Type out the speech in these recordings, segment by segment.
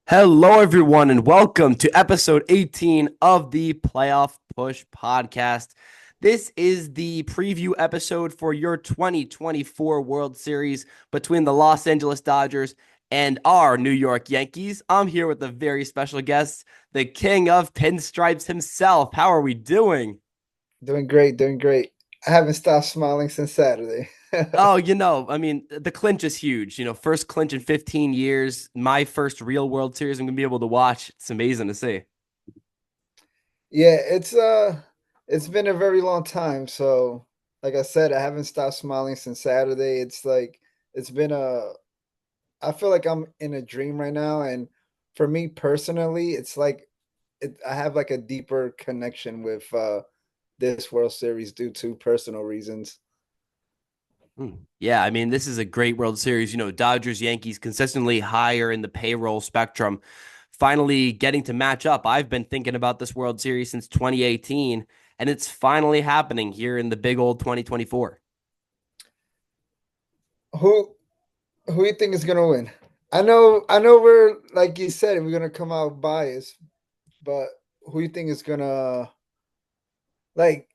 Hello, everyone, and welcome to episode 18 of the Playoff Push podcast. This is the preview episode for your 2024 World Series between the Los Angeles Dodgers and our New York Yankees. I'm here with a very special guest, the king of pinstripes himself. How are we doing? Doing great, doing great. I haven't stopped smiling since Saturday. Oh, the clinch is huge. First clinch in 15 years, my first real World Series I'm going to be able to watch. It's amazing to see. Yeah, it's been a very long time. So, like I said, I haven't stopped smiling since Saturday. It's been a I feel like I'm in a dream right now, and for me personally, I have like a deeper connection with this World Series due to personal reasons. Yeah, this is a great World Series. Dodgers, Yankees consistently higher in the payroll spectrum, finally getting to match up. I've been thinking about this World Series since 2018, and it's finally happening here in the big old 2024. Who who you think is gonna win? I know we're like you said, we're gonna come out biased, but who you think is gonna like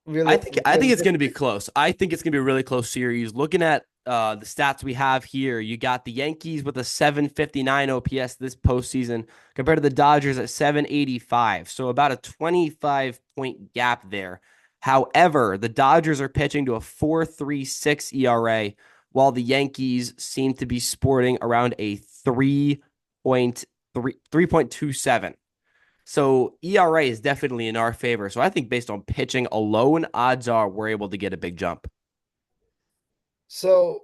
I think it's going to be realistic? close. I think it's going to be a really close series. Looking at the stats we have here, you got the Yankees with a 759 OPS this postseason compared to the Dodgers at 785. So about a 25-point gap there. However, the Dodgers are pitching to a 4.36 ERA, while the Yankees seem to be sporting around a 3.27. So ERA is definitely in our favor. So I think based on pitching alone, odds are we're able to get a big jump. So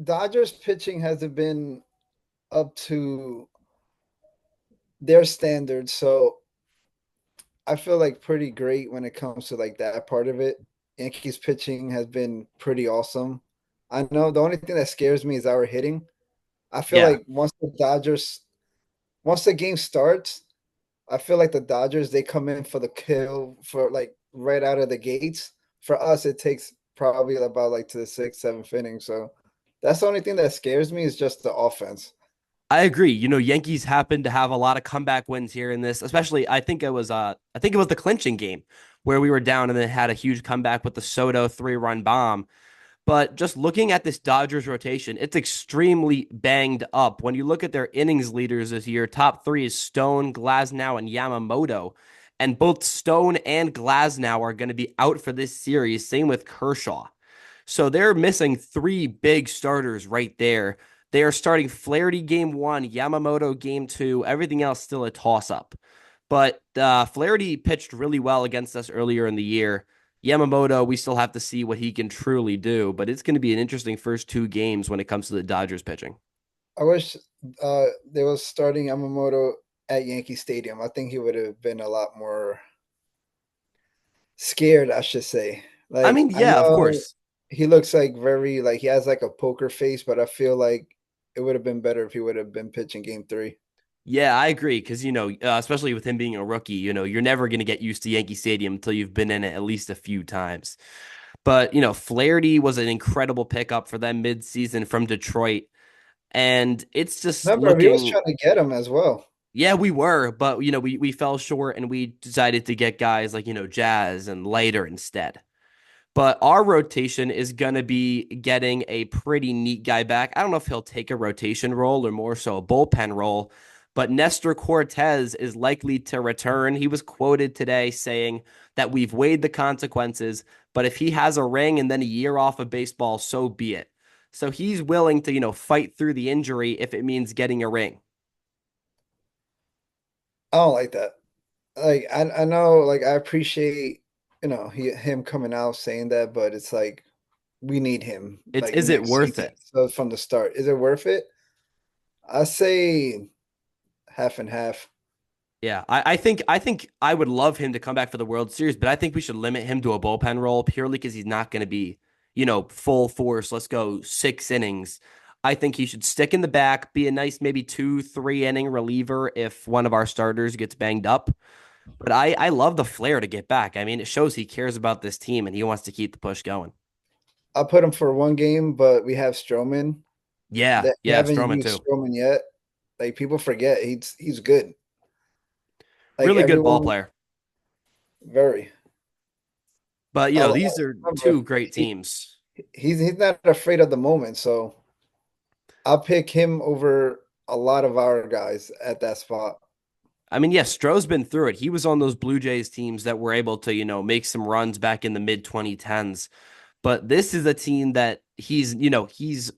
Dodgers pitching hasn't been up to their standards, so I feel like pretty great when it comes to like that part of it. Yankees pitching has been pretty awesome. I know the only thing that scares me is our hitting. I feel Yeah. like once the game starts, I feel like the Dodgers they come in for the kill for like right out of the gates. For us, it takes probably about like to the sixth, seventh inning. So that's the only thing that scares me is just the offense. I agree. Yankees happen to have a lot of comeback wins here in this, especially I think it was the clinching game where we were down and then had a huge comeback with the Soto 3-run bomb. But just looking at this Dodgers rotation, it's extremely banged up. When you look at their innings leaders this year, top three is Stone, Glasnow, and Yamamoto. And both Stone and Glasnow are going to be out for this series. Same with Kershaw. So they're missing three big starters right there. They are starting Flaherty game one, Yamamoto game two, everything else still a toss up. But Flaherty pitched really well against us earlier in the year. Yamamoto, we still have to see what he can truly do, but it's going to be an interesting first two games when it comes to the Dodgers pitching. I wish they was starting Yamamoto at Yankee Stadium. I think he would have been a lot more scared, I should say. Like I Yeah, of know course. he looks like very like he has like a poker face, but I feel like it would have been better if he would have been pitching game three. Yeah, I agree because especially with him being a rookie, you're never going to get used to Yankee Stadium until you've been in it at least a few times. But Flaherty was an incredible pickup for them mid-season from Detroit, and it's just Remember, he was looking. trying to get him as well. Yeah, we were, but we fell short, and we decided to get guys like Jazz and Later instead. But our rotation is going to be getting a pretty neat guy back. I don't know if he'll take a rotation role or more so a bullpen role, but Nestor Cortez is likely to return. He was quoted today saying that we've weighed the consequences, but if he has a ring and then a year off of baseball, so be it. So he's willing to, fight through the injury if it means getting a ring. I don't like that. Like I know like I appreciate him coming out saying that, but it's like we need him It's like is it next worth season. it? So from the start, is it worth it? I say half and half. Yeah, I think I would love him to come back for the World Series, but I think we should limit him to a bullpen role purely because he's not going to be, full force. Let's go 6 innings. I think he should stick in the back, be a nice maybe 2, 3 inning reliever if one of our starters gets banged up. But I love the flair to get back. It shows he cares about this team and he wants to keep the push going. I'll put him for one game, but we have Stroman. Yeah, That we yeah, haven't Stroman used too. Stroman yet. Like people forget he's good. Like Really good ball everyone, player. very. But, I these are remember two great he, teams. he's not afraid of the moment, so I'll pick him over a lot of our guys at that spot. I mean, yes, Stroh's been through it. He was on those Blue Jays teams that were able to, make some runs back in the mid 2010s. But this is a team that he's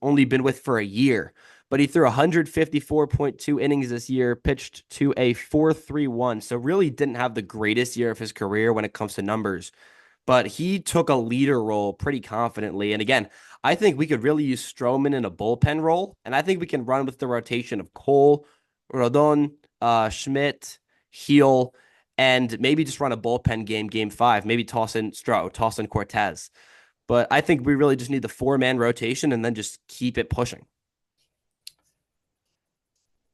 only been with for a year. But he threw 154.2 innings this year, pitched to a 4.31. So really didn't have the greatest year of his career when it comes to numbers. But he took a leader role pretty confidently. And again, I think we could really use Stroman in a bullpen role. And I think we can run with the rotation of Cole, Rodon, Schmidt, Heel, and maybe just run a bullpen game 5. Maybe toss in Stroh, toss in Cortez. But I think we really just need the 4-man rotation and then just keep it pushing.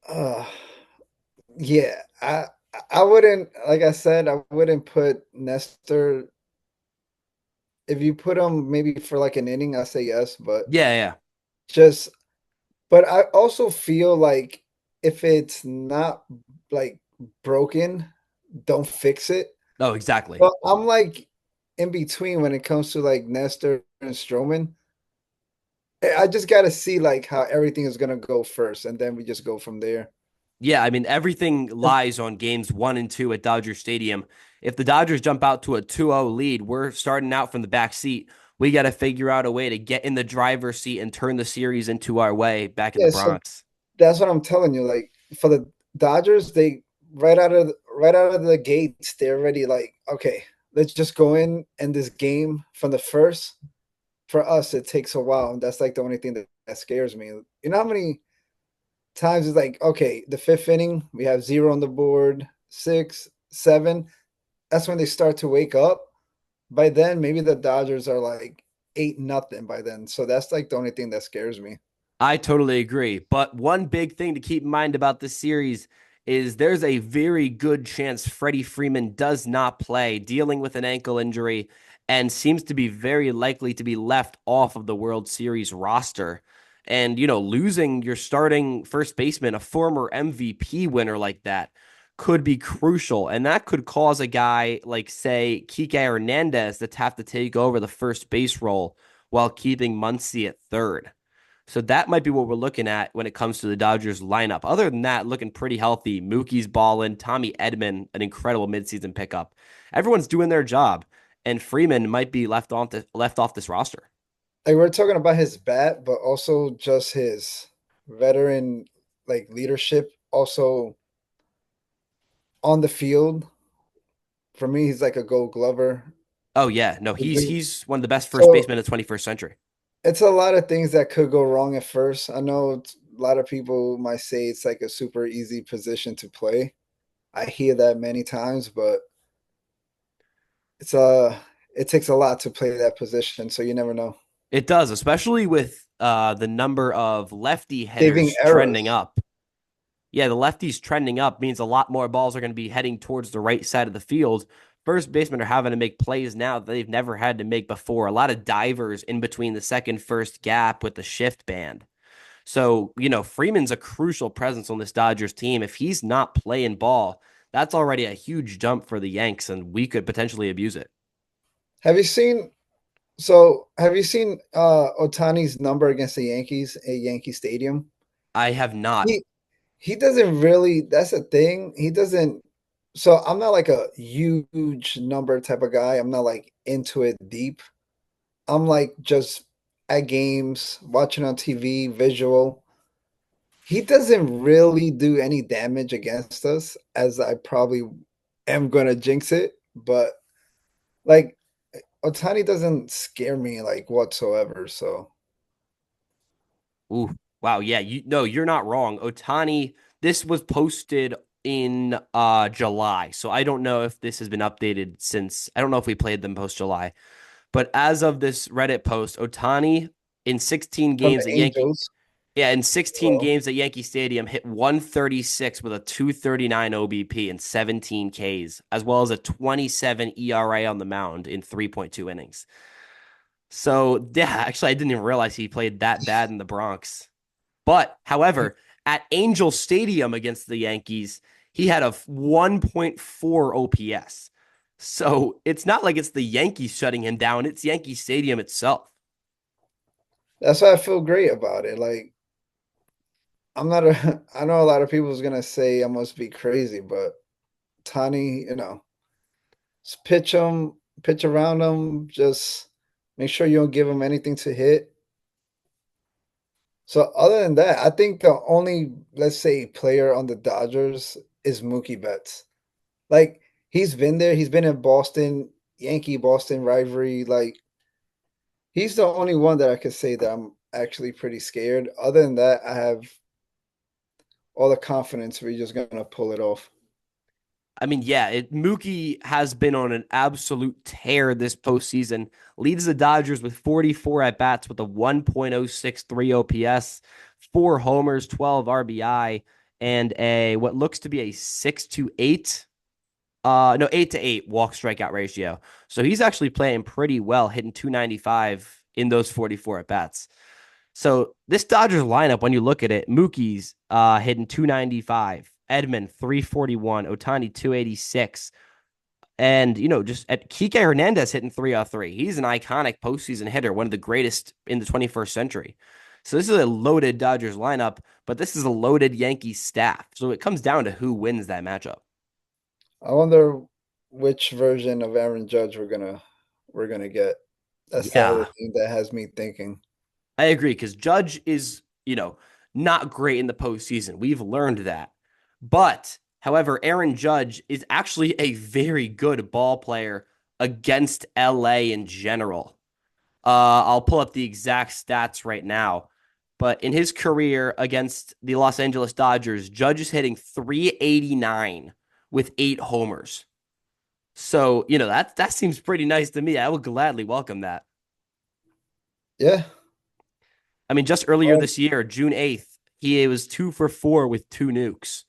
Uh, yeah, I wouldn't like I said I wouldn't put Nestor. If you put him maybe for like an inning, I say yes, but Yeah, yeah. just but I also feel like if it's not like broken, don't fix it. Oh, exactly. But I'm like in between when it comes to like Nestor and Stroman. I just got to see like how everything is gonna go first, and then we just go from there. Yeah, I mean, everything lies on games 1 and 2 at Dodger Stadium. If the Dodgers jump out to a 2-0 lead, we're starting out from the back seat. We got to figure out a way to get in the driver's seat and turn the series into our way back in the Yeah, so Bronx. that's what I'm telling you. Like for the Dodgers, they right out of the gates, they're already like, okay, let's just go in this game from the first. For us, it takes a while, and that's like the only thing that scares me. You know how many times it's like, okay, the fifth inning, we have zero on the board, six, seven. That's when they start to wake up. By then, maybe the Dodgers are like 8-0 by then. So that's like the only thing that scares me. I totally agree. But one big thing to keep in mind about this series is there's a very good chance Freddie Freeman does not play, dealing with an ankle injury, and seems to be very likely to be left off of the World Series roster. And, losing your starting first baseman, a former MVP winner like that, could be crucial. And that could cause a guy like, say, Kike Hernandez to have to take over the first base role while keeping Muncy at third. So that might be what we're looking at when it comes to the Dodgers lineup. Other than that, looking pretty healthy. Mookie's balling. Tommy Edman, an incredible midseason pickup. Everyone's doing their job, and Freeman might be left off this roster. Like we're talking about his bat, but also just his veteran like leadership. Also on the field, for me, he's like a Gold Glover. Oh yeah, no, he's one of the best first So basemen of the 21st century. it's a lot of things that could go wrong at first. I know a lot of people might say it's like a super easy position to play. I hear that many times, but it's it takes a lot to play that position, so you never know. It does, especially with the number of lefty Saving hitters trending errors. up. Yeah, the lefties trending up means a lot more balls are going to be heading towards the right side of the field. First basemen are having to make plays now that they've never had to make before. A lot of divers in between the second first gap with the shift band. So, Freeman's a crucial presence on this Dodgers team. If he's not playing ball, that's already a huge jump for the Yanks, and we could potentially abuse it. Have you seen have you seen Otani's number against the Yankees at Yankee Stadium? I have not. He he doesn't really, that's a thing. He doesn't, so I'm not like a huge number type of guy. I'm not like into it deep. I'm like just at games, watching on TV, visual. He doesn't really do any damage against us, as I probably am gonna jinx it, but like Otani doesn't scare me like whatsoever. So Ooh, wow. Yeah, you're not wrong. Otani, this was posted in July. So I don't know if this has been updated since. I don't know if we played them post July. But as of this Reddit post, Otani in 16 from games the at Yankee Angels, yeah, in 16 well, games at Yankee Stadium hit 136 with a 239 OBP and 17 Ks, as well as a 27 ERA on the mound in 3.2 innings. So, yeah, actually I didn't even realize he played that bad in the Bronx. But, however, At Angel Stadium against the Yankees, he had a 1.4 OPS. So it's not like it's the Yankees shutting him down, it's Yankee Stadium itself. That's why I feel great about it. Like I'm not a I know a lot of people's gonna say I must be crazy, but Tani, just pitch around him, just make sure you don't give him anything to hit. So other than that, I think the only, let's say, player on the Dodgers is Mookie Betts. Like he's been there, he's been in Boston, Yankee Boston rivalry. Like he's the only one that I could say that I'm actually pretty scared. Other than that, I have all the confidence we're just gonna pull it off. I mean, yeah, Mookie has been on an absolute tear this postseason. Leads the Dodgers with 44 at bats with a 1.063 OPS, four homers, 12 RBI, and a what looks to be a 6 to 8, no 8 to 8 walk strikeout ratio. So he's actually playing pretty well, hitting 295 in those 44 at bats. So this Dodgers lineup, when you look at it, Mookie's hitting 295, Edman 341, Otani 286, and just at Kike Hernandez hitting 303. He's an iconic postseason hitter, one of the greatest in the 21st century. So this is a loaded Dodgers lineup, but this is a loaded Yankees staff. So it comes down to who wins that matchup. I wonder which version of Aaron Judge we're gonna get. That's the other Yeah, thing that has me thinking. I agree because Judge is, not great in the postseason. We've learned that. But, however, Aaron Judge is actually a very good ball player against LA in general. I'll pull up the exact stats right now. But in his career against the Los Angeles Dodgers, Judge is hitting 389 with 8 homers. So, that seems pretty nice to me. I would gladly welcome that. Yeah. I mean, just earlier Um, this year, June 8th, he was 2 for 4 with two nukes.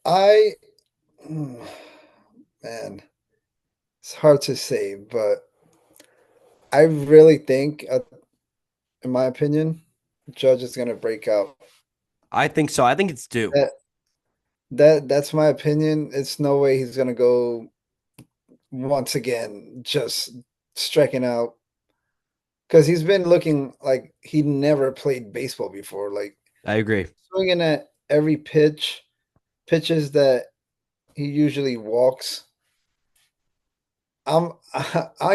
I man, it's hard to say, but I really think, in my opinion, Judge is gonna break out. I think so. I think it's due. That that's my opinion. It's no way he's gonna go once again just striking out because he's been looking like he never played baseball before. Like I agree. swinging at every pitches that he usually walks. I don't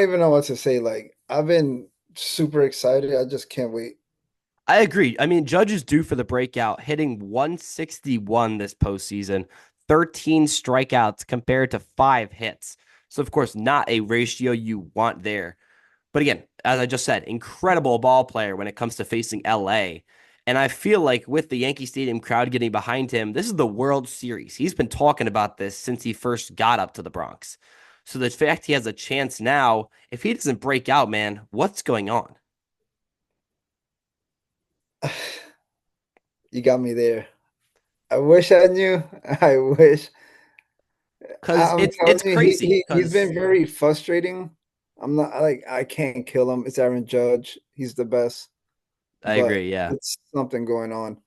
even know what to say. Like I've been super excited. I just can't wait. I agree. I mean, Judge is due for the breakout, hitting 161 this postseason, 13 strikeouts compared to 5 hits. So, of course, not a ratio you want there. But again, as I just said, incredible ball player when it comes to facing LA. And I feel like with the Yankee Stadium crowd getting behind him, this is the World Series. He's been talking about this since he first got up to the Bronx. So the fact he has a chance now, if he doesn't break out, man, what's going on? You got me there. I wish I knew. I wish. Because I'm it's telling you, crazy. he's Because been very frustrating. I'm not like I can't kill him. It's Aaron Judge. He's the best, I but agree. Yeah. it's something going on.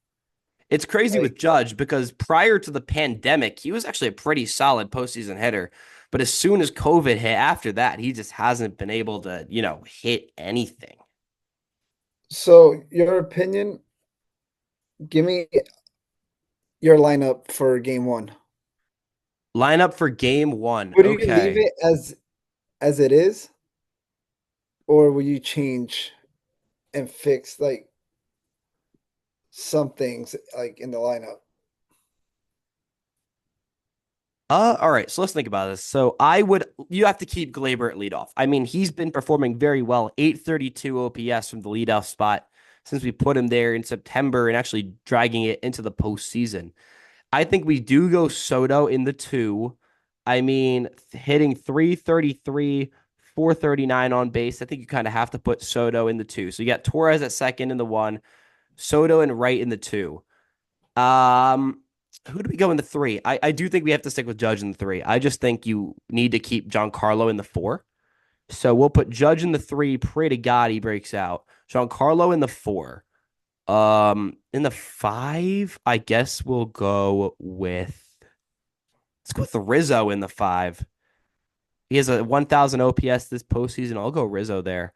It's crazy Like with Judge because prior to the pandemic, he was actually a pretty solid postseason hitter. But as soon as COVID hit after that, he just hasn't been able to, hit anything. so, your opinion? Give me your lineup for game one. Lineup for game one. Would you leave Okay. it as it is, or will you change and fix like some things like in the lineup? All right. So let's think about this. So you have to keep Glaber at leadoff. I mean, he's been performing very well, 832 OPS from the leadoff spot since we put him there in September and actually dragging it into the postseason. I think we do go Soto in the two. I mean, hitting 333, 439 on base. I think you kind of have to put Soto in the two. So you got Torres at second in the one, Soto and right in the two. Um, who do we go in the three? I do think we have to stick with Judge in the three. I just think you need to keep Giancarlo in the four. So we'll put Judge in the three. Pray to God he breaks out. Giancarlo in the 4. In the 5, I guess we'll go with let's go with Rizzo in the 5. He has a 1,000 OPS this postseason. I'll go Rizzo there.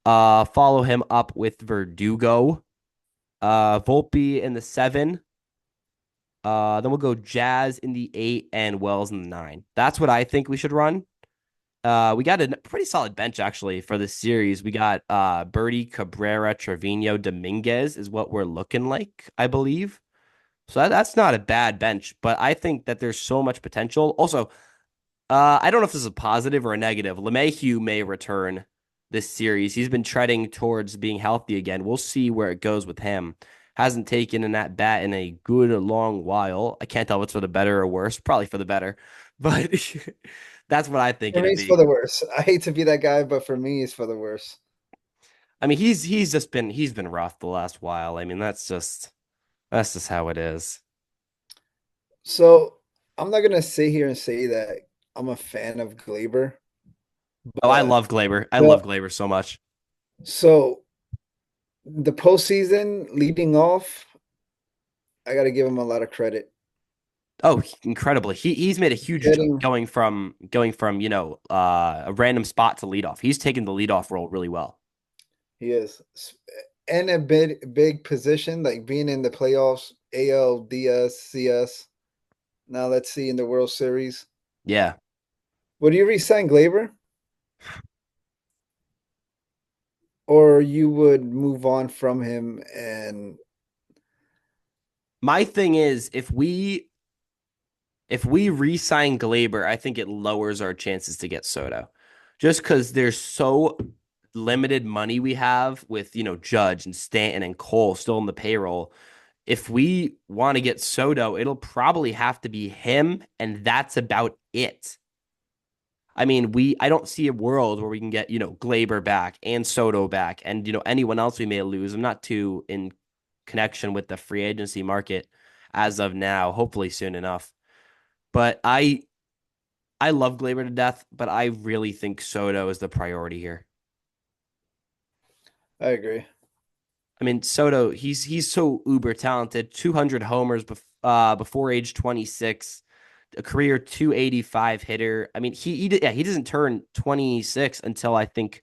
Follow him up with Verdugo. Volpe in the 7. Then we'll go Jazz in the 8 and Wells in the 9. That's what I think we should run. We got a pretty solid bench actually for this series. We got Birdie, Cabrera, Trevino, Dominguez is what we're looking like, I believe. So that's not a bad bench, but I think that there's so much potential. Also, I don't know if this is a positive or a negative. LeMahieu may return this series. He's been treading towards being healthy again. We'll see where it goes with him. Hasn't taken an at bat in a good long while. I can't tell what's for the better or worse. Probably for the better, but that's what I think For me, it'd it's for be. the worse. I hate to be that guy, but for me, it's for the worse. I mean, he's been rough the last while. I mean, that's just how it is. So I'm not gonna sit here and say that I'm a fan of Glaber, Oh, I but love Glaber. I the love Glaber so much. so the postseason leading off, I got to give him a lot of credit. Oh, incredibly. He's made a huge jump Getting going from, a random spot to leadoff. He's taken the leadoff role really well. he is in a big position, like being in the playoffs, ALDS, CS. Now let's see in the World Series. Yeah. Would you resign Glaber, or you would move on from him? And My thing is if we re-sign Glaber, I think it lowers our chances to get Soto. Just because there's so limited money we have with, Judge and Stanton and Cole still in the payroll. If we want to get Soto, it'll probably have to be him, and that's about it. I mean, I don't see a world where we can get, Glaber back and Soto back and, anyone else we may lose. I'm not too in connection with the free agency market as of now, hopefully soon enough. But I love Glaber to death, but I really think Soto is the priority here. I agree. I mean, Soto, he's so uber talented, 200 homers before age 26, a career 285 hitter. I mean, yeah, he doesn't turn 26 until I think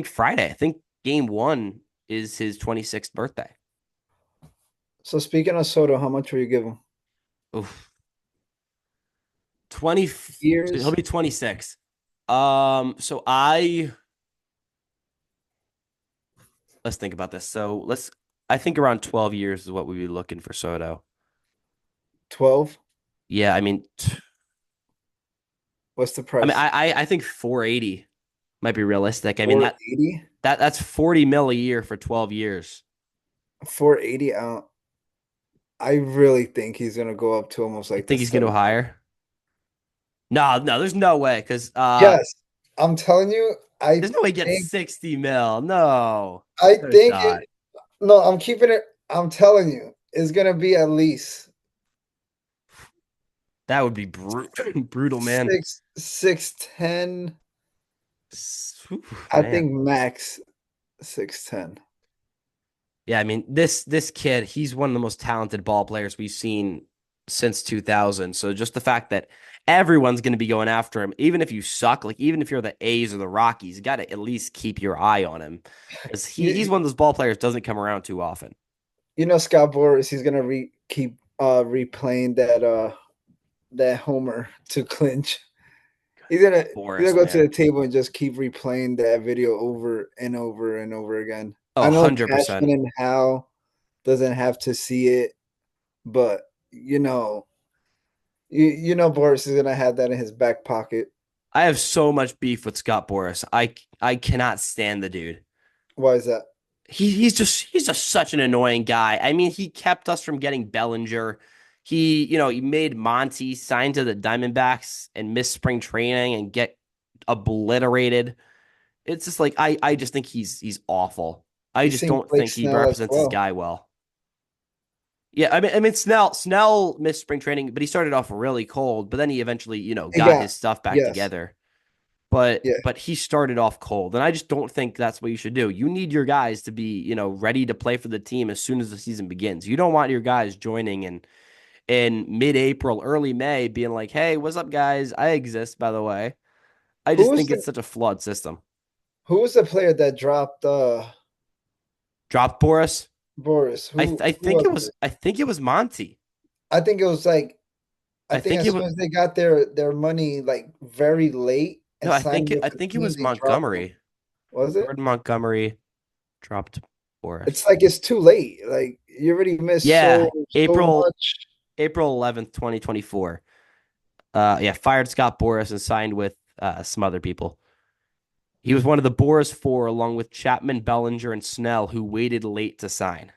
Friday. I think game 1 is his 26th birthday. So speaking of Soto, how much will you give him? Oof. 20 so he'll Years, be 26. So let's think about this. I think around 12 years is what we'd be looking for Soto. 12. Yeah, I mean, What's the I mean, price? I think 480 might be realistic. I mean, that 480. that that's 40 mil a year for 12 years. 480. I really think he's gonna go up to almost You like the think he's going to 700. hire? No, no, there's no way because Yes, I'm telling you. there's no way he gets Think 60 mil. No, I no think it. shot. No, I'm keeping it. I'm telling you, it's gonna be at least That would be brutal, man. 610. Whew, I man. think max 610. Yeah, I mean this kid, he's one of the most talented ball players we've seen since 2000. So just the fact that everyone's going to be going after him, even if you suck, like even if you're the A's or the Rockies, you got to at least keep your eye on him because he's You, one of those ball players doesn't come around too often. you know Scott Boras. He's gonna keep replaying that homer to clinch. He's gonna Forrest, go to man. the table and just keep replaying that video over and over and over again. Oh, I know 100%. Cashman and Hal doesn't have to see it, but you know Boris is gonna have that in his back pocket. I have so much beef with Scott Boris. I cannot stand the dude. Why is that? He's just such an annoying guy. I mean, he kept us from getting Bellinger. He made Monty sign to the Diamondbacks and miss spring training and get obliterated. It's just like I just think he's awful. I You just seen don't Blake think he Snell as represents his well. guy well. Yeah, I mean Snell missed spring training, but he started off really cold, but then he eventually, He got got his stuff back yes. together. but Yeah. he started off cold, and I just don't think that's what you should do. You need your guys to be, ready to play for the team as soon as the season begins. You don't want your guys joining in mid-April, early May, being like, "Hey, what's up, guys? I exist, by the way." I Who just was think the it's such a flawed system. who was the player that dropped Drop Boris. Boris? Who was it? I think it was Monty. I think it was like I I think think as it soon was as they got their money like very late no, and signed with I the think it team, was they dropped him. Montgomery. Was it? Jordan Montgomery dropped It's Boris. like it's too late. Like you already missed Yeah, so much. April 11th, 2024. Yeah, fired Scott Boras and signed with some other people. He was one of the Boras four, along with Chapman, Bellinger, and Snell, who waited late to sign.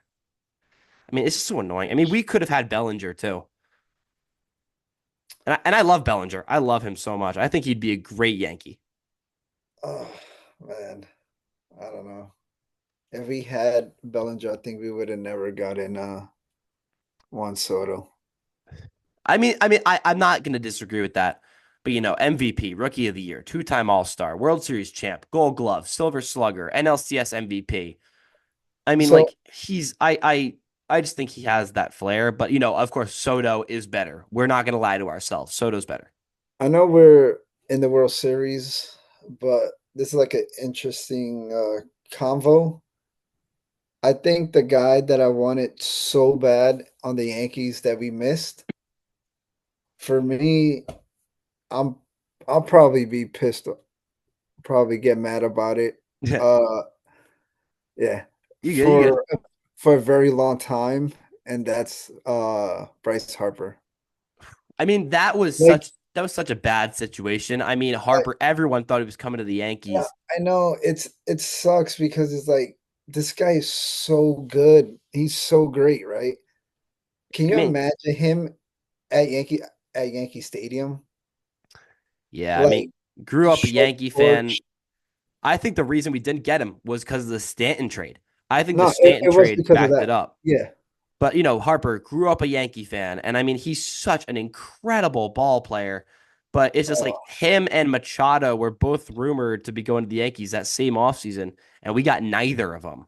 I mean, it's just so annoying. I mean, we could have had Bellinger too, and I love Bellinger. I love him so much. I think he'd be a great Yankee. Oh man, I don't know. If we had Bellinger, I think we would have never gotten Juan Soto. I'm not going to disagree with that. But MVP, Rookie of the Year, two-time All-Star, World Series champ, Gold Glove, Silver Slugger, NLCS MVP. I mean, So like I just think he has that flair. But of course, Soto is better. We're not going to lie to ourselves. Soto's better. I know we're in the World Series, but this is like an interesting convo. I think the guy that I wanted so bad on the Yankees that we missed, for me, I'm I'll probably be pissed, probably get mad about it. Yeah, Uh yeah, you good? You good? for a very long time, and that's Bryce Harper. I mean, Like that was such a bad situation. I mean, I, Harper. Everyone thought he was coming to the yeah, Yankees. I know it sucks because it's like this guy is so good. He's so great, right? Can I you mean, imagine him at Yankee Stadium? yeah. I mean, Like grew up a short Yankee fan. porch. I think the reason we didn't get him was because of the Stanton trade. I think the No, Stanton it was trade because of backed that. it up. Yeah. But Harper grew up a Yankee fan, and I mean, he's such an incredible ball player. But it's just like Oh, him and Machado were both rumored to be going to the Yankees that same offseason, and we got neither of them.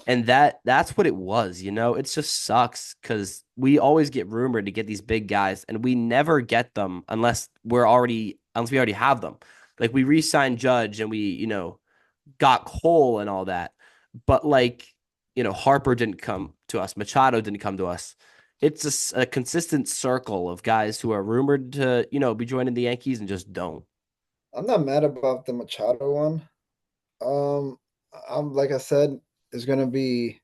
And that's what it was. It just sucks because we always get rumored to get these big guys, and we never get them unless we already have them. Like we re-signed Judge, and we got Cole and all that. But like, Harper didn't come to us. Machado didn't come to us. It's just a consistent circle of guys who are rumored to, be joining the Yankees and just don't. I'm not mad about the Machado one. Um, I'm like I said, it's gonna be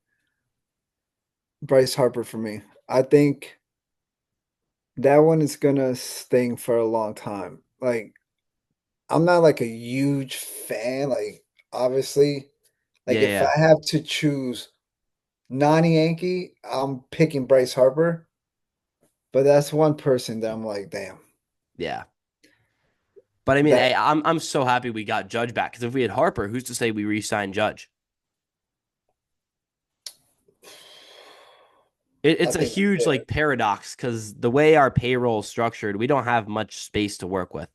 Bryce Harper for me. I think that one is gonna sting for a long time. Like I'm not like a huge fan. Like obviously, like Yeah, if yeah, I have to choose non-Yankee, I'm picking Bryce Harper. But that's one person that I'm like, damn, yeah. But I mean, that hey, I'm so happy we got Judge back because if we had Harper, who's to say we re-signed Judge? I It's a think we huge did. like paradox because the way our payroll is structured, we don't have much space to work with.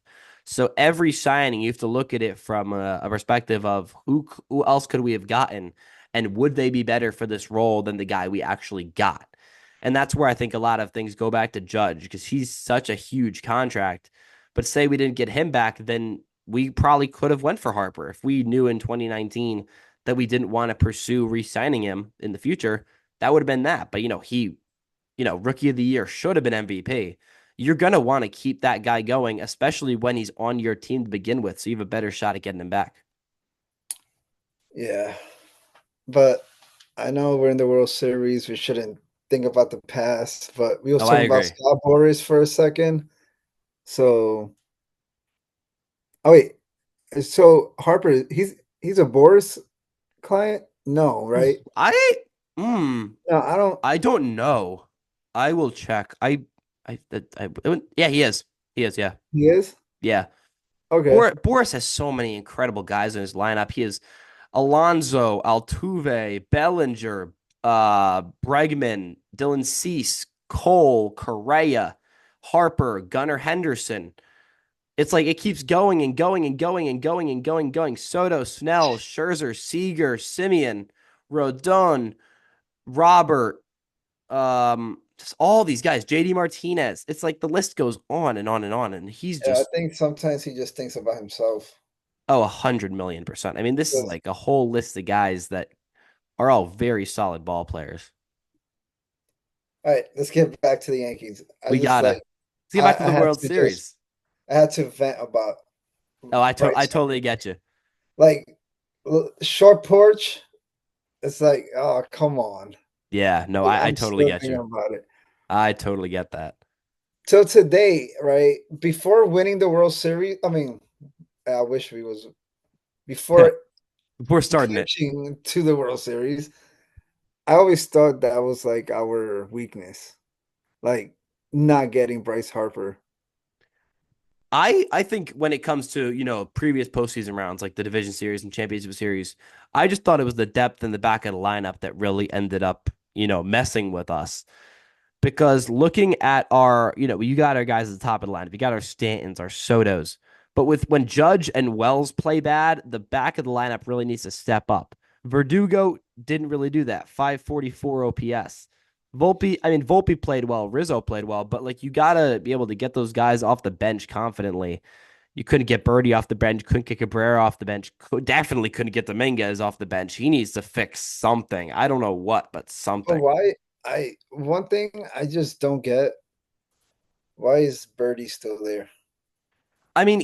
So every signing, you have to look at it from a perspective of who else could we have gotten, and would they be better for this role than the guy we actually got? And that's where I think a lot of things go back to Judge because he's such a huge contract. But say we didn't get him back, then we probably could have went for Harper if we knew in 2019 that we didn't want to pursue re-signing him in the future. That would have been that. But Rookie of the Year should have been MVP. You're gonna want to keep that guy going, especially when he's on your team to begin with, so you have a better shot at getting him back. Yeah. But I know we're in the World Series. We shouldn't think about the past, but we was Oh, I talking about agree. Scott Boris for a second. So, oh wait, so Harper, he's a Boris client? No, right? I mm, No, I don't. I don't know. I will check. Yeah, he is. He is. Yeah, He is? yeah. Okay. Boris has so many incredible guys in his lineup. He has Alonso, Altuve, Bellinger, Bregman, Dylan Cease, Cole, Correa, Harper, Gunnar Henderson. It's like it keeps going and going and going and going and going and going. Soto, Snell, Scherzer, Seager, Simeon, Rodon, Robert, just all these guys, JD Martinez. It's like the list goes on and on and on. And he's Yeah, I just, think sometimes he just thinks about himself. oh, 100 million%. I mean, this is Because, like a whole list of guys that are all very solid ball players. all right, let's get back to the Yankees. I We just gotta like let's get back to I the had World to just Series. I had to vent about Oh, I Bryce totally Harper. get you. Like short porch. It's like, oh, come on. Yeah, no, Like, I I'm totally still get thinking you. about it. I totally get that. Till today, right? Before winning the World Series, I mean, I wish we was before We're starting it. clinching to the World Series. I always thought that was like our weakness, like not getting Bryce Harper. I think when it comes to, previous postseason rounds like the division series and championship series, I just thought it was the depth in the back of the lineup that really ended up, messing with us. Because looking at our, you got our guys at the top of the lineup, you got our Stantons, our Sotos. But with when Judge and Wells play bad, the back of the lineup really needs to step up. Verdugo didn't really do that. 544 OPS. Volpe played well, Rizzo played well, but like you gotta be able to get those guys off the bench confidently. You couldn't get Birdie off the bench, couldn't get Cabrera off the bench, definitely couldn't get Dominguez off the bench. He needs to fix something. I don't know what, but But something. why? I one thing I just don't get, why is Birdie still there? I mean,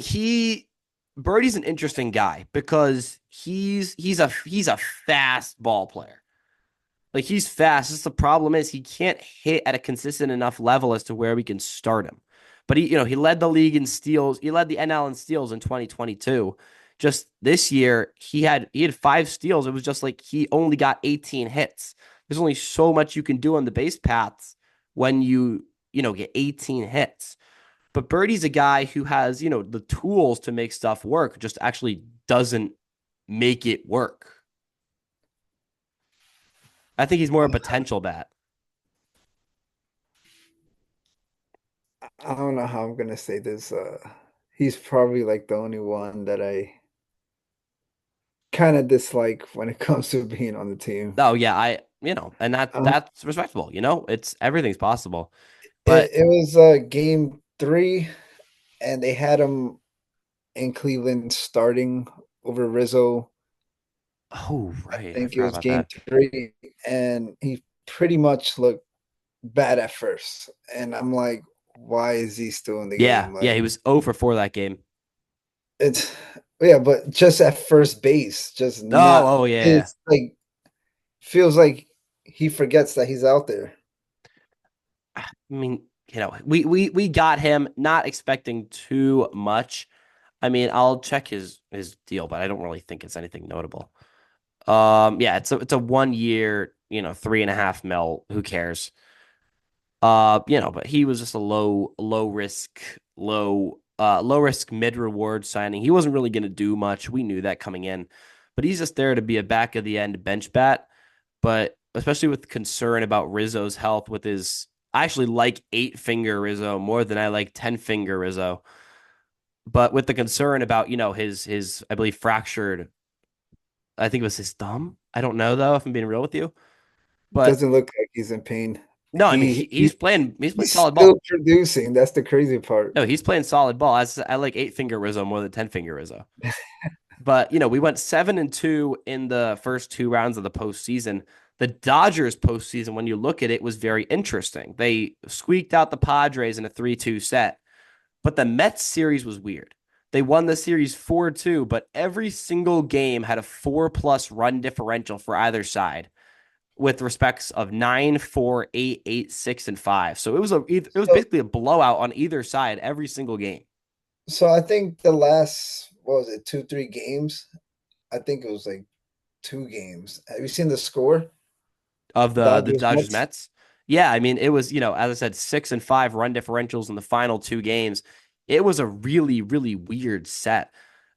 Birdie's an interesting guy because he's a fast ball player. Like he's fast. Just the problem is he can't hit at a consistent enough level as to where we can start him. But he led the league in steals. He led the NL in steals in 2022. Just this year, he had 5 steals. It was just like he only got 18 hits. There's only so much you can do on the base paths when get 18 hits. But Birdie's a guy who has, the tools to make stuff work, just actually doesn't make it work. I think he's more a potential bat. I don't know how I'm gonna say this. He's probably like the only one that I kind of dislike when it comes to being on the team. Oh yeah, and Um, that's respectable. It's everything's possible. it, But it was game 3, and they had him in Cleveland starting over Rizzo. oh I right, I think it forgot was about game that. 3, and he pretty much looked bad at first. And I'm like, why is he still in the Yeah, game? yeah, Like he was 0 for 4 that game. it's yeah, but just at first base, just Oh, not oh yeah. it's like feels like he forgets that he's out there. I mean, we got him not expecting too much. I mean, I'll check his deal, but I don't really think it's anything notable. Yeah, it's a 1 year, 3.5 mil. Who cares? But he was just a low risk mid reward signing. He wasn't really going to do much. We knew that coming in, but he's just there to be a back of the end bench bat. But especially with concern about Rizzo's health, I actually like 8 finger Rizzo more than I like 10 finger Rizzo. But with the concern about his I believe fractured, I think it was his thumb. I don't know though if I'm being real with you, but Doesn't look like he's in pain. no, I mean He, he he's playing he's solid still ball. producing. That's the crazy part. No, he's playing solid ball. I like 8 finger Rizzo more than 10 finger Rizzo. But we went 7-2 in the first 2 rounds of the postseason. The Dodgers postseason, when you look at it, was very interesting. They squeaked out the Padres in a 3-2 set, but the Mets series was weird. They won the series 4-2, but every single game had a 4+ run differential for either side with respects of 9, 4, 8, 8, 6, and 5. So it was So basically a blowout on either side every single game so I think the last what was it, 2, 3 games? I think it was like 2 games. Have you seen the score? of the Dodgers Dodgers Mets. Mets. Yeah, I mean it was, as I said, 6 and 5 run differentials in the final 2 games. It was a really, really weird set.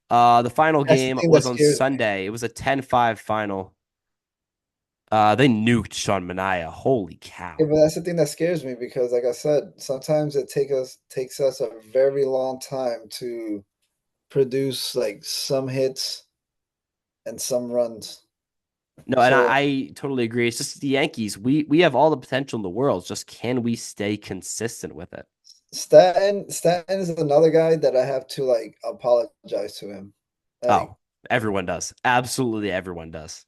The final That's the game thing that was on scares me. Sunday. It was a 10-5 final. They nuked Sean Mania. Holy Yeah, cow. but that's the thing that scares me because, like I said, sometimes it takes us a very long time to produce like some hits and some runs. No, and So I totally agree. It's just the Yankees. We have all the potential in the world. Just can we stay consistent with it? Stanton is another guy that I have to like apologize to him. Like Oh, everyone does. Absolutely everyone does.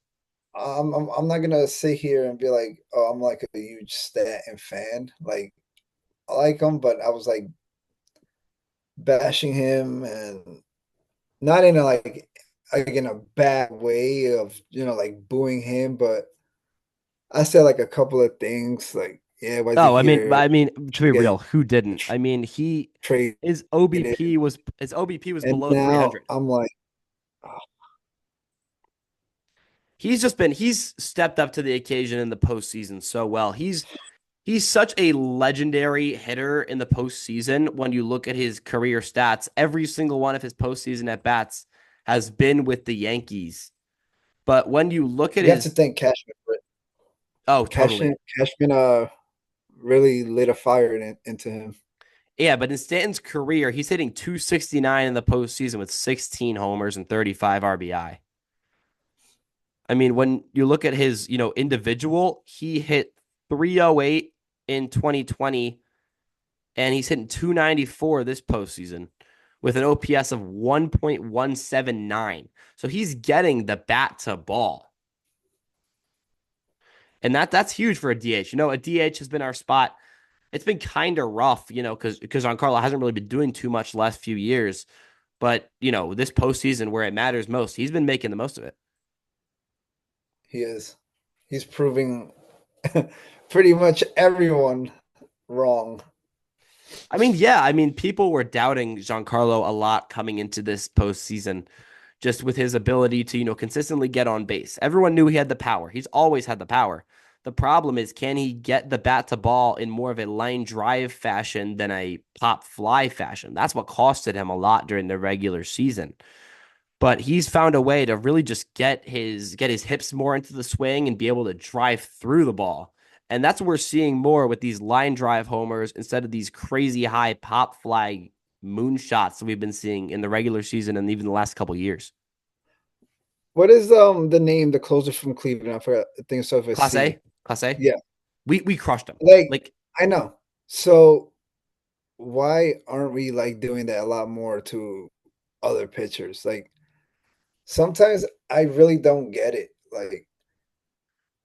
I'm not gonna sit here and be like, oh, I'm like a huge Stanton fan. Like I like him, but I was like bashing him and not in a like in a bad way of like booing him, but I said like a couple of things like, yeah, why is he Oh, I mean, here? I mean, to be Getting real, who didn't? I mean, traded, his OBP was and below now 300. I'm like, oh, He's stepped up to the occasion in the postseason so well. He's such a legendary hitter in the postseason. When you look at his career stats, every single one of his postseason at bats has been with the Yankees. But when you look at you have to his, thank Cashman for it. oh, totally. Cashman really lit a fire into him. Yeah, but in Stanton's career, he's hitting 269 in the postseason with 16 homers and 35 RBI. I mean, when you look at his, individual, he hit 308 in 2020, and he's hitting 294 this postseason with an OPS of 1.179. So he's getting the bat to ball. And that's huge for a DH. A DH has been our spot. It's been kind of rough, because Giancarlo hasn't really been doing too much the last few years. But, this postseason where it matters most, he's been making the most of it. He is. He's proving pretty much everyone wrong. I mean, yeah, people were doubting Giancarlo a lot coming into this postseason, just with his ability to, consistently get on base. Everyone knew he had the power. He's always had the power. The problem is, can he get the bat to ball in more of a line drive fashion than a pop fly fashion? That's what costed him a lot during the regular season. But he's found a way to really just get his hips more into the swing and be able to drive through the ball. And that's what we're seeing more with these line drive homers instead of these crazy high pop fly moonshots that we've been seeing in the regular season and even the last couple of years. What is the name, the closer from Cleveland? I forgot. I think it's off with Class C. A, Class A. Yeah. We crushed him. Like Like, I know. So why aren't we like doing that a lot more to other pitchers? Like sometimes I really don't get it. Like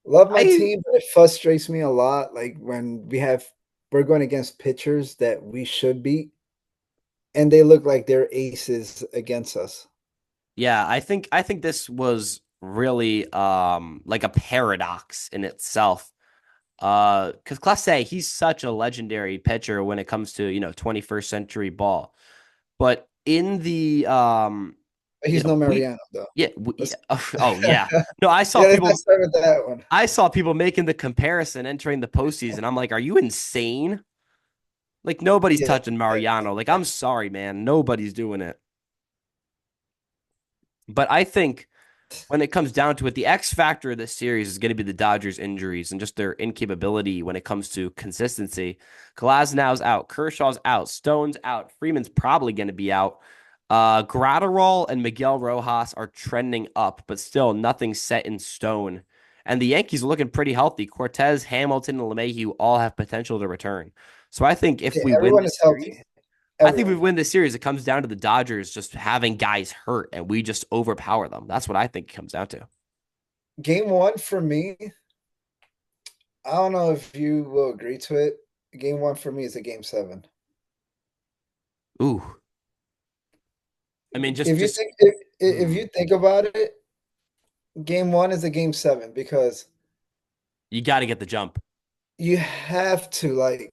love my I team, but it frustrates me a lot. Like when we're going against pitchers that we should beat, and they look like they're aces against us. Yeah, I think this was really like a paradox in itself. Because Class A, he's such a legendary pitcher when it comes to 21st century ball. But in the But he's no we Mariano though. yeah Let's, oh yeah. No, yeah, let's start with that one. I saw people making the comparison entering the postseason. I'm like, are you insane? Like nobody's Yeah, touching Mariano. Like I'm sorry, man, nobody's doing it. But I think when it comes down to it, the X factor of this series is going to be the Dodgers' injuries and just their incapability when it comes to consistency. Glasnow's out, Kershaw's out, Stone's out, Freeman's probably going to be out. Gratterall and Miguel Rojas are trending up, but still nothing set in stone. And the Yankees are looking pretty healthy. Cortez, Hamilton, and LeMahieu all have potential to return. So I think if Yeah, we win everyone this is series, healthy. I think we Everyone. win this series. It comes down to the Dodgers just having guys hurt and we just overpower them. That's what I think it comes down to. Game one for me, I don't know if you will agree to it. Game one for me is a game seven. Ooh, I mean, just If you just think if hmm, you think about it, game one is a game seven because you got to get the jump. you have to like,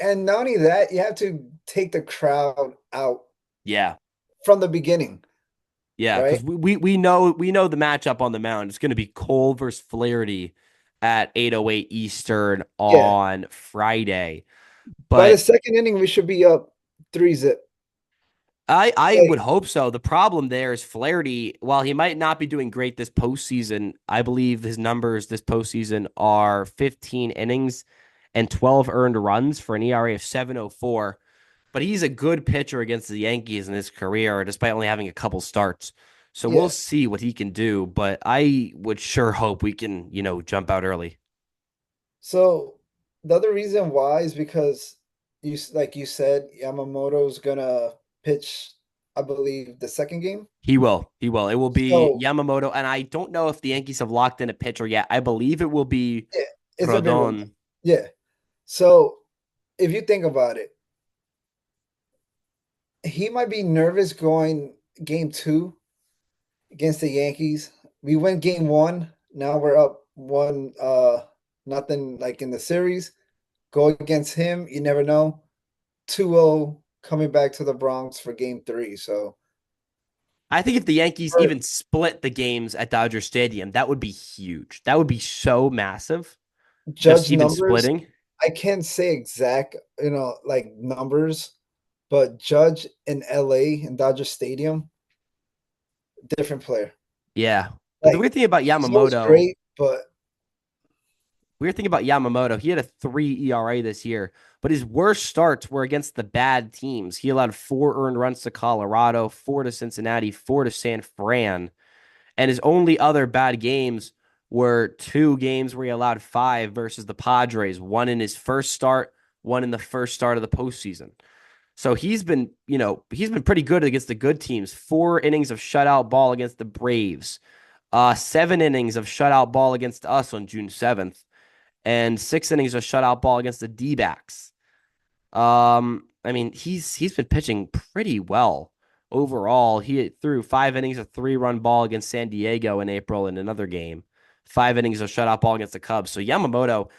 and not only that, you have to take the crowd out Yeah, from the beginning, yeah, right? because we know the matchup on the mound. It's going to be Cole versus Flaherty at 8:08 Eastern Yeah. on Friday. By the But second inning, we should be up 3-0. I would Like, hope so. The problem there is Flaherty. While he might not be doing great this postseason, I believe his numbers this postseason are 15 innings and 12 earned runs for an ERA of 7.04. But he's a good pitcher against the Yankees in his career, despite only having a couple starts. So we'll yeah. see what he can do. But I would sure hope we can, jump out early. So the other reason why is because like you said, Yamamoto's gonna pitch, I believe, the second game. He will. He will. It will be So Yamamoto. And I don't know if the Yankees have locked in a pitcher yet. I believe it will be yeah, it's a bit room. Rodon. Yeah. So if you think about it, he might be nervous going game two against the Yankees. We went game one. Now we're up one nothing like in the series. Go against him, you never know. 2-0 coming back to the Bronx for game three. So I think if the Yankees for even split the games at Dodger Stadium, that would be huge. That would be so massive. Just Judge even numbers, splitting. I can't say exact, like numbers, but Judge in LA in Dodger Stadium, different player. Yeah. The Like weird thing about he's always Yamamoto, great, but he had a 3 ERA this year, but his worst starts were against the bad teams. He allowed 4 earned runs to Colorado, 4 to Cincinnati, 4 to San Fran. And his only other bad games were 2 games where he allowed 5 versus the Padres, one in his first start, one in the first start of the postseason. So he's been pretty good against the good teams. 4 innings of shutout ball against the Braves, 7 innings of shutout ball against us on June 7th, and 6 innings of shutout ball against the D-backs. I mean, he's been pitching pretty well overall. He threw 5 innings of 3-run ball against San Diego in April in another game, 5 innings of shutout ball against the Cubs. So Yamamoto,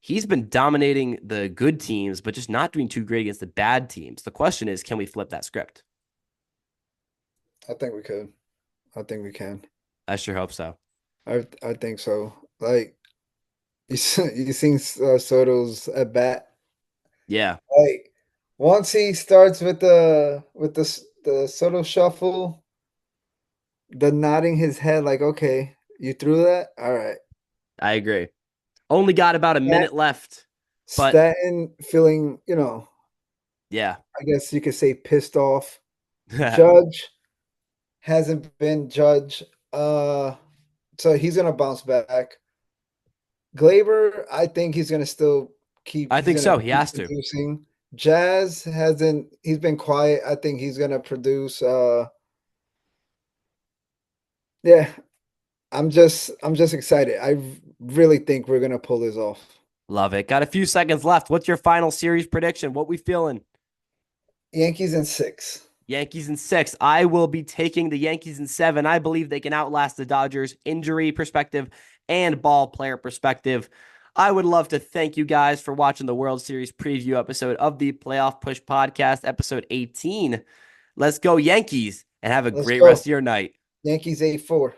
he's been dominating the good teams, but just not doing too great against the bad teams. The question is, can we flip that script? I think we could. I think we can. I sure hope so. I think so. Like you seen Soto's at bat. Yeah, Like once he starts with the Soto shuffle, the nodding his head, like, okay, you threw that? All right. I agree. Only got about a Stat, minute left, but Stanton feeling, yeah. I guess you could say pissed off. Judge hasn't been Judge. Uh, so he's gonna bounce back. Glaber, I think he's gonna still I he's think gonna so. He keep has to. producing. Jazz hasn't he's been quiet. I think he's gonna produce. Yeah, I'm just excited. I really think we're gonna pull this off. Love it. Got a few seconds left. What's your final series prediction? What we feeling? Yankees in six. Yankees in 6. I will be taking the Yankees in 7. I believe they can outlast the Dodgers injury perspective and ball player perspective. I would love to thank you guys for watching the World Series preview episode of the Playoff Push Podcast, episode 18. Let's go, Yankees, and have a Let's great rest go. of your night. Yankees 8-4.